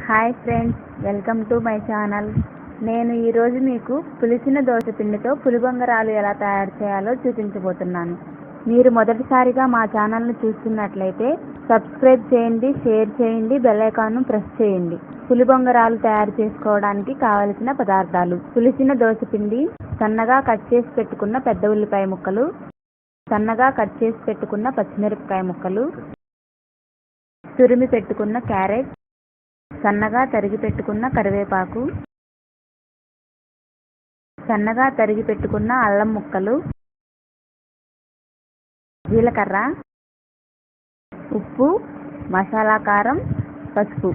Hi friends, welcome to my channel. నేను ఈరోజు మీకు పులిసిన దోసపిండితో పులిబొంగరాలు ఎలా తయారు చేయాలో చూపించబోతున్నాను. మీరు మొదటిసారిగా మా ఛానల్ను చూస్తున్నట్లయితే సబ్స్క్రైబ్ చేయండి, షేర్ చేయండి, బెల్ ఐకాన్ను ప్రెస్ చేయండి. పులిబొంగరాలు తయారు చేసుకోవడానికి కావలసిన పదార్థాలు: పులిసిన దోసపిండి, సన్నగా కట్ చేసి పెట్టుకున్న పెద్ద ఉల్లిపాయ ముక్కలు, సన్నగా కట్ చేసి పెట్టుకున్న పచ్చిమిరపకాయ ముక్కలు, తురిమి పెట్టుకున్న క్యారెట్, సన్నగా తరిగి పెట్టుకున్న కరివేపాకు, సన్నగా తరిగి పెట్టుకున్న అల్లం ముక్కలు, జీలకర్ర, ఉప్పు, మసాలా కారం, పసుపు,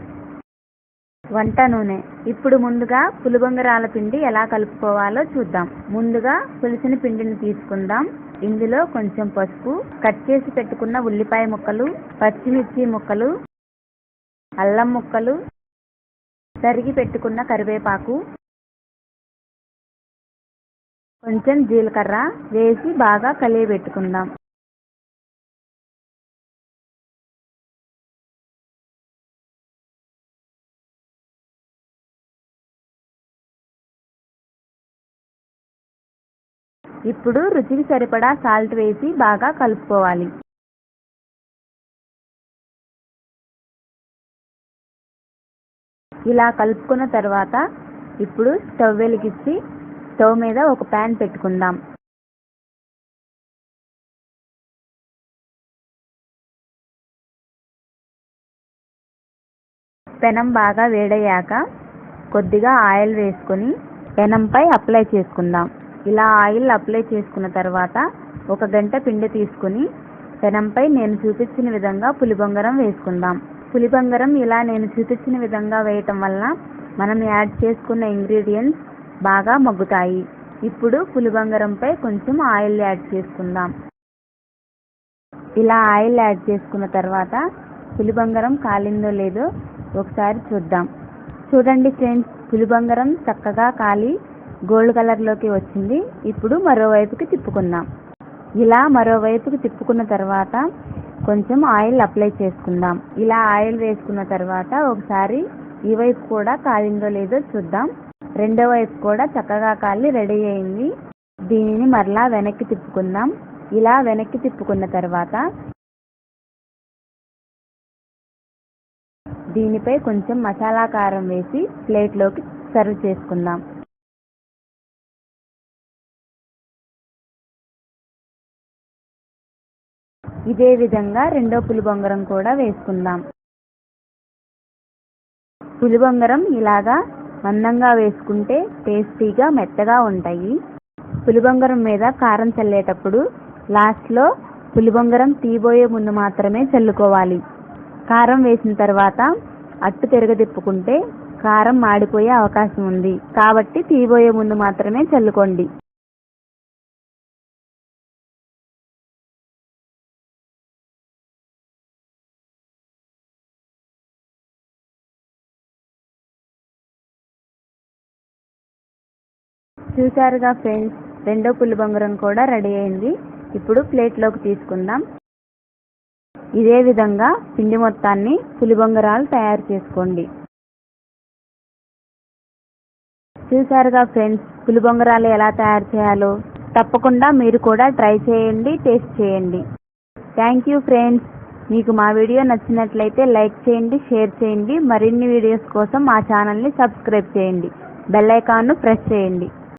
వంట నూనె. ఇప్పుడు ముందుగా పులిబొంగరాల పిండి ఎలా కలుపుకోవాలో చూద్దాం. ముందుగా పులిసిన పిండిని తీసుకుందాం. ఇందులో కొంచెం పసుపు, కట్ చేసి పెట్టుకున్న ఉల్లిపాయ ముక్కలు, పచ్చిమిర్చి ముక్కలు, అల్లం ముక్కలు, తరిగి పెట్టుకున్న కరివేపాకు, కొంచెం జీలకర్ర వేసి బాగా కలియబెట్టుకుందాం. ఇప్పుడు రుచికి సరిపడా సాల్ట్ వేసి బాగా కలుపుకోవాలి. ఇలా కలుపుకున్న తర్వాత ఇప్పుడు స్టవ్ వెలిగించి స్టవ్ మీద ఒక ప్యాన్ పెట్టుకుందాం. పెనం బాగా వేడయ్యాక కొద్దిగా ఆయిల్ వేసుకొని పెనంపై అప్లై చేసుకుందాం. ఇలా ఆయిల్ అప్లై చేసుకున్న తర్వాత ఒక గంట పిండి తీసుకుని పెనంపై నేను చూపించిన విధంగా పులిబొంగరం వేసుకుందాం. పులిబొంగరం ఇలా నేను చూపించిన విధంగా వేయటం వల్ల మనం యాడ్ చేసుకున్న ఇంగ్రీడియంట్స్ బాగా మగ్గుతాయి. ఇప్పుడు పులిబొంగరంపై కొంచెం ఆయిల్ యాడ్ చేసుకుందాం. ఇలా ఆయిల్ యాడ్ చేసుకున్న తర్వాత పులిబొంగరం కాలిందో లేదో ఒకసారి చూద్దాం. చూడండి ఫ్రెండ్స్, పులిబొంగరం చక్కగా కాలి గోల్డ్ కలర్లోకి వచ్చింది. ఇప్పుడు మరోవైపుకి తిప్పుకుందాం. ఇలా మరోవైపుకి తిప్పుకున్న తర్వాత కొంచెం ఆయిల్ అప్లై చేసుకుందాం. ఇలా ఆయిల్ వేసుకున్న తర్వాత ఒకసారి ఈ వైపు కూడా కాలిందో లేదో చూద్దాం. రెండో వైపు కూడా చక్కగా కాలి రెడీ అయింది. దీనిని మరలా వెనక్కి తిప్పుకుందాం. ఇలా వెనక్కి తిప్పుకున్న తర్వాత దీనిపై కొంచెం మసాలా కారం వేసి ప్లేట్లోకి సర్వ్ చేసుకుందాం. ఇదే విధంగా రెండో పులిబొంగరం కూడా వేసుకుందాం. పులిబొంగరం ఇలాగా మందంగా వేసుకుంటే టేస్టీగా మెత్తగా ఉంటాయి. పులిబొంగరం మీద కారం చల్లేటప్పుడు లాస్ట్లో పులిబొంగరం తీయబోయే ముందు మాత్రమే చల్లుకోవాలి. కారం వేసిన తర్వాత అట్టు తిరగదిప్పుకుంటే కారం మాడిపోయే అవకాశం ఉంది. కాబట్టి తీయబోయే ముందు మాత్రమే చల్లుకోండి. చూసారుగా ఫ్రెండ్స్, రెండో పులిబొంగరం కూడా రెడీ అయింది. ఇప్పుడు ప్లేట్లోకి తీసుకుందాం. ఇదే విధంగా పిండి మొత్తాన్ని పులిబొంగరాలు తయారు చేసుకోండి. చూసారుగా ఫ్రెండ్స్, పులిబొంగరాలు ఎలా తయారు చేయాలో తప్పకుండా మీరు కూడా ట్రై చేయండి, టేస్ట్ చేయండి. Thank you friends. మీకు మా వీడియో నచ్చినట్లయితే లైక్ చేయండి, షేర్ చేయండి. మరిన్ని వీడియోస్ కోసం మా ఛానల్ని సబ్స్క్రైబ్ చేయండి, బెల్ ఐకాన్ను ప్రెస్ చేయండి.